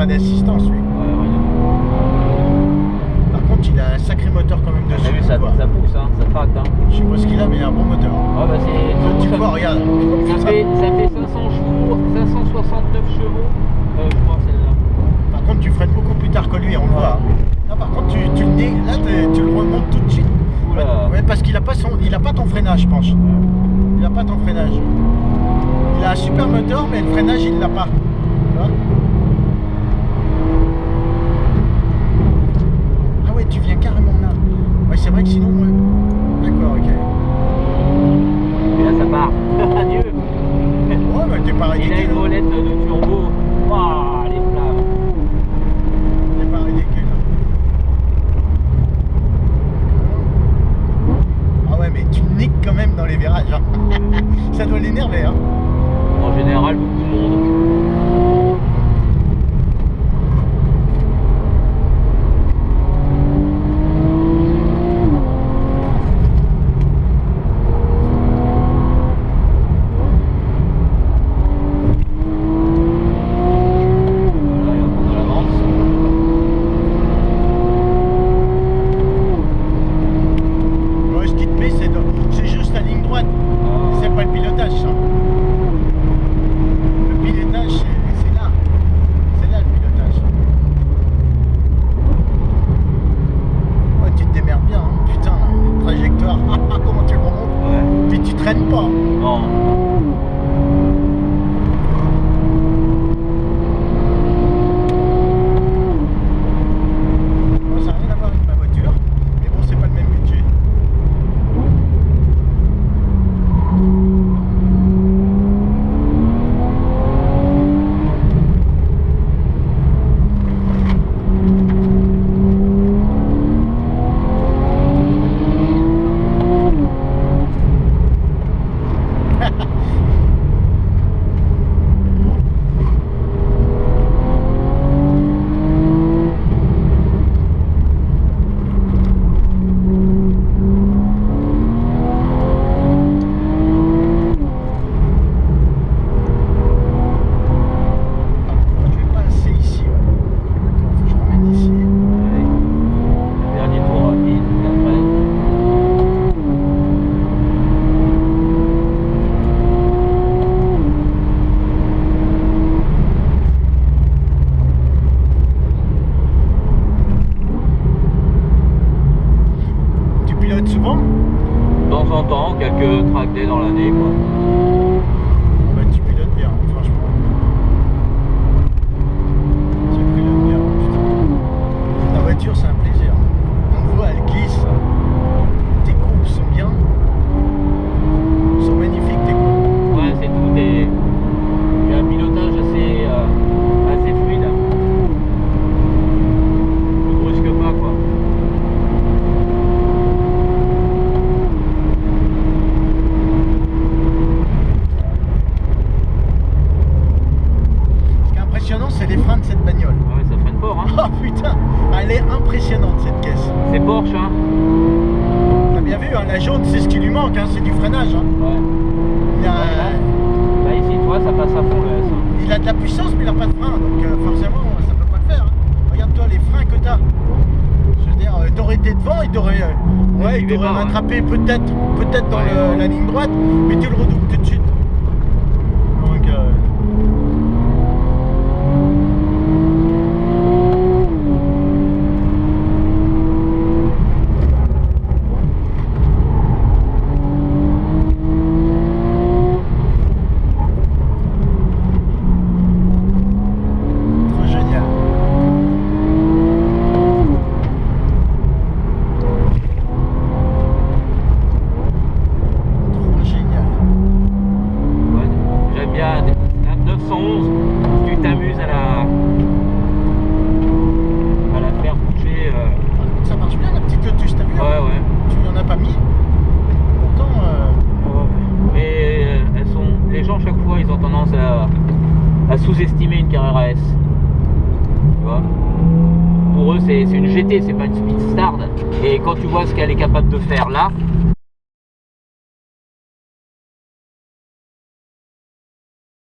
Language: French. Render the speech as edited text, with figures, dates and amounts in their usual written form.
d'assistance lui. Ouais, rien. Par contre, il a un sacré moteur quand même T'as dessus. vu, ça pousse, hein, ça traque. Hein. Je sais pas ce qu'il a, mais il a un bon moteur. Ah bah c'est. Tu vois, regarde. Ça fait 500 chevaux, 569 chevaux, je crois celle-là. Par contre, tu freines beaucoup plus tard que lui, on le voit. Là, par contre, tu le nais, là, tu le remontes tout de suite. Oula. Ouais, parce qu'il a pas ton freinage, je pense. Il a pas ton freinage. Il a un super moteur, mais le freinage, il l'a pas. Tu vois? Ah ouais, tu viens carrément là. Ouais, c'est vrai que sinon, moi. D'accord, ok. Et là ça part. Adieu. Ouais, mais t'es pas Il a ridicule. une molette de turbo. Waouh, les flammes. T'es pas ridicule. Ah ouais, mais tu niques quand même dans les virages. Hein. Ça doit l'énerver. Hein. En général, beaucoup de monde. C'est juste la ligne droite, c'est pas le pilotage ça. Le pilotage c'est là le pilotage. Ouais, tu te démerdes bien, hein. Putain, trajectoire, comment tu remontes. Ouais. Puis tu traînes pas. Non. Moi, ça n'a rien à voir avec ma voiture, mais bon, c'est pas le même budget. Souvent De temps en temps, quelques track days dans l'année, quoi. Bah, tu pilotes bien, franchement. Tu pilotes bien, putain. Ta voiture, c'est un plaisir. On voit, elle glisse. Tes coupes sont bien. Elles sont magnifiques, tes coupes. Ouais, c'est tout. J'ai un pilotage assez fluide. Je ne brusque pas, quoi. C'est les freins de cette bagnole. Ah ouais, ça freine fort, hein. Oh putain, elle est impressionnante cette caisse. C'est Porsche, hein. T'as bien vu, hein, la jaune, c'est ce qui lui manque, hein, c'est du freinage. Hein. Ouais. Il a, Là, ici, tu vois, ça passe à fond le S. Hein. Il a de la puissance, mais il n'a pas de frein, donc forcément, ça peut pas le faire. Hein. Regarde-toi les freins que t'as. Je veux dire, t'aurais été devant, il t'aurait rattrapé peut-être dans la ligne droite, mais tu le redoubles tout de suite. Donc, sous-estimer une Carrera S. Tu vois, pour eux c'est une GT, c'est pas une Speedstard. Et quand tu vois ce qu'elle est capable de faire là,